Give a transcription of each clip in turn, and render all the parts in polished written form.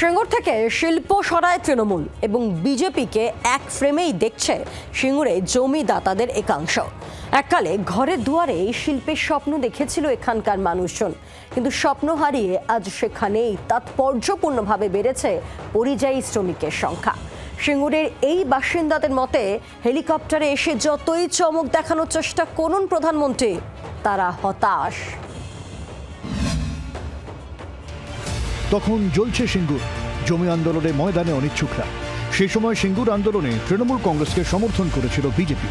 সিঙ্গুর থেকে শিল্প সরায় তৃণমূল এবং বিজেপিকে এক ফ্রেমেই দেখছে সিঙ্গুরে জমিদাতাদের একাংশ। এককালে ঘরের দুয়ারে শিল্পের স্বপ্ন দেখেছিল এখানকার মানুষজন, কিন্তু স্বপ্ন হারিয়ে আজ সেখানেই তাৎপর্যপূর্ণভাবে বেড়েছে পরিযায়ী শ্রমিকের সংখ্যা। সিঙ্গুরের এই বাসিন্দাদের মতে, হেলিকপ্টারে এসে যতই চমক দেখানোর চেষ্টা করুন প্রধানমন্ত্রী, তারা হতাশ। তখন জ্বলছে সিঙ্গুর, জমি আন্দোলনে ময়দানে অনিচ্ছুকরা। সেই সময় সিঙ্গুর আন্দোলনে তৃণমূল কংগ্রেসকে সমর্থন করেছিল বিজেপি।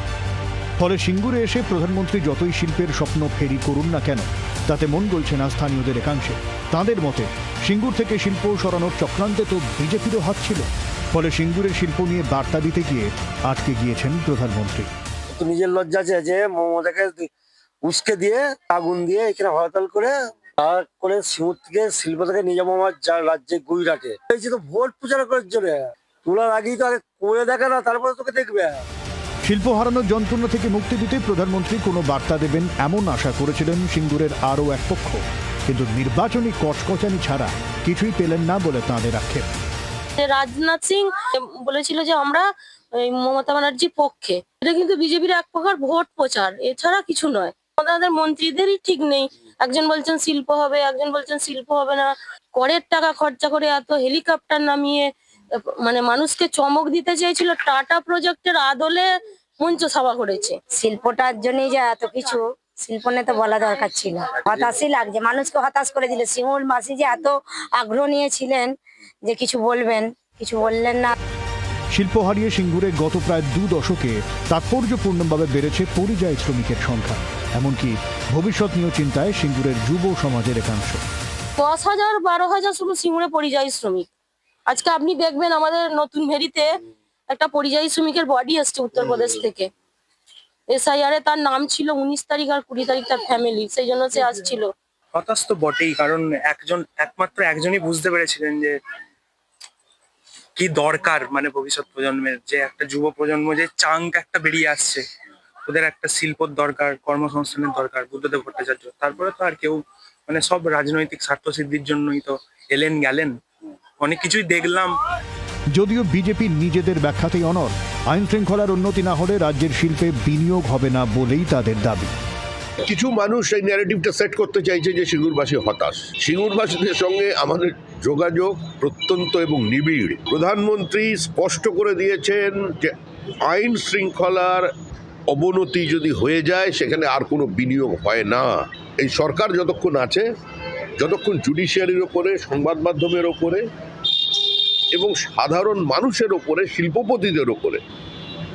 ফলে সিঙ্গুরে এসে প্রধানমন্ত্রী যতই শিল্পের স্বপ্ন ফেরি করুন না কেন, তাতে মন গলছে না স্থানীয়দের একাংশে। তাঁদের মতে, সিঙ্গুর থেকে শিল্প সরানোর চক্রান্তে তো বিজেপিরও হাত ছিল। ফলে সিঙ্গুরের শিল্প নিয়ে বার্তা দিতে গিয়ে আটকে গিয়েছেন প্রধানমন্ত্রী। নিজের লজ্জা আছে যে মমতাকে উস্কে দিয়ে আগুন দিয়ে এখানে হরতাল করে সিঙ্গুর থেকে শিল্প থেকে নিয়ে যাবো আমার রাজ্যে গুজরাটে। এই যে তো ভোট প্রচার করার জন্য তোলার আগেই তো আগে করে দেখা না, তারপরে তোকে দেখবে। শিল্প হারানোর যন্ত্রণা থেকে মুক্তি দিতে প্রধানমন্ত্রী কোনো বার্তা দেবেন এমন আশা করেছিলেন সিঙ্গুরের আরও এক পক্ষ, কিন্তু নির্বাচনী কচকচানি ছাড়া কিছুই পেলেন না বলে তাঁদের আক্ষেপ। রাজনাথ সিং বলেছিল যে আমরা মমতা ব্যানার্জির পক্ষে, এটা কিন্তু বিজেপির এক প্রকার ভোট প্রচার, এছাড়া কিছু নয়। আমাদের মন্ত্রীদেরই ঠিক নেই, একজন বলছেন শিল্প হবে, একজন বলছেন শিল্প হবে না। করের টাকা খরচা করে এত হেলিকপ্টার নামিয়ে মানে মানুষকে চমক দিতে চেয়েছিল, টাটা প্রজেক্টের আদলে মঞ্চ সভা করেছে। শিল্পটার জন্যই যে এত কিছু, শিল্প নিয়ে তো বলা দরকার ছিল। হতাশই লাগছে, মানুষকে হতাশ করে দিল। সিঙ্গুরবাসী যে এত আগ্রহ নিয়েছিলেন যে কিছু বলবেন, কিছু বললেন না। শিল্প হারিয়ে সিঙ্গুরে গত প্রায় 2 দশকে তাৎপর্যপূর্ণভাবে বেড়েছে পরিযায়ী শ্রমিকের সংখ্যা। এমনকি ভবিষ্যৎ নিয়ে চিন্তায় সিঙ্গুরের যুব সমাজের একাংশ। 10,000 12,000 শুধু সিঙ্গুরে পরিযায়ী শ্রমিক। আজকে আপনি দেখবেন আমাদের নতুন ভেরিতে একটা পরিযায়ী শ্রমিকের বডি এসছে উত্তরপ্রদেশ থেকে। SIR এ তার নাম ছিল 19 তারিখ আর 20 তারিখ তার ফ্যামিলি, সেই জন্য সে আসছিল। হতাশ তো বটেই, কারণ একমাত্র একজনই বুঝতে পেরেছিলেন যে কি দরকার, মানে ভবিষ্যৎ প্রজন্মের যে একটা যুব প্রজন্ম যে চাঙ্ক একটা বেরিয়ে আসছে, ওদের একটা শিল্পর দরকার, কর্মসংস্থানের দরকার, বুদ্ধদেব ভট্টাচার্য। তারপরে তো আর কেউ, মানে সব রাজনৈতিক স্বার্থ সিদ্ধির জন্যই তো এলেন গেলেন, অনেক কিছুই দেখলাম। যদিও বিজেপি নিজেদের ব্যাখ্যাতেই অনড়, আইন শৃঙ্খলার উন্নতি না হলে রাজ্যের শিল্পে বিনিয়োগ হবে না বলেই তাদের দাবি। কিছু মানুষ এই ন্যারেটিভটা সেট করতে চাইছে যে সিঙ্গুরবাসী হতাশ। সিঙ্গুরবাসীদের সঙ্গে আমাদের যোগাযোগ প্রত্যন্ত এবং নিবিড়। প্রধানমন্ত্রী স্পষ্ট করে দিয়েছেন যে আইন শৃঙ্খলার অবনতি যদি হয়ে যায় সেখানে আর কোনো বিনিয়োগ হয় না। এই সরকার যতক্ষণ আছে, যতক্ষণ জুডিশিয়ারির ওপরে, সংবাদ মাধ্যমের ওপরে এবং সাধারণ মানুষের ওপরে, শিল্পপতিদের ওপরে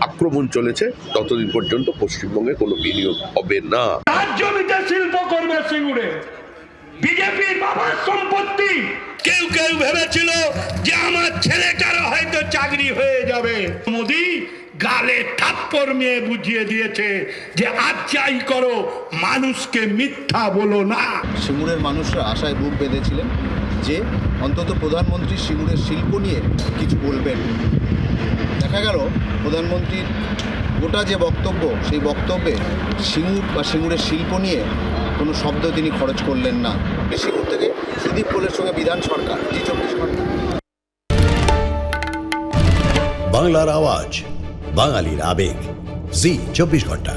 আক্রমণ চলেছে, ততদিন পর্যন্ত পশ্চিমবঙ্গে কোনো বিনিয়োগ হবে না। জমিতে শিল্প করবে সিঙ্গুরে, বিজেপির বাবার সম্পত্তি। কেউ কেউ ভেবেছিল যে আমার ছেলেটারও হয়তো চাকরি হয়ে যাবে। মোদি গালে থাপ্পড় মেয়ে বুঝিয়ে দিয়েছে যে আজ যাই করো, মানুষকে মিথ্যা বলো না। সিঙ্গুরের মানুষরা আশায় বুক বেঁধেছিলেন যে অন্তত প্রধানমন্ত্রী সিঙ্গুরের শিল্প নিয়ে কিছু বলবেন। দেখা গেল প্রধানমন্ত্রীর গোটা যে বক্তব্য, সেই বক্তব্যে সিঙ্গুর বা সিঙ্গুরের শিল্প নিয়ে কোনো শব্দ তিনি খরচ করলেন না। সিঙ্গুর থেকে সুদীপ কোলের সঙ্গে বিধান সরকার, জি 24 ঘন্টা। বাংলার আওয়াজ, বাঙালির আবেগ, জি 24 ঘন্টা।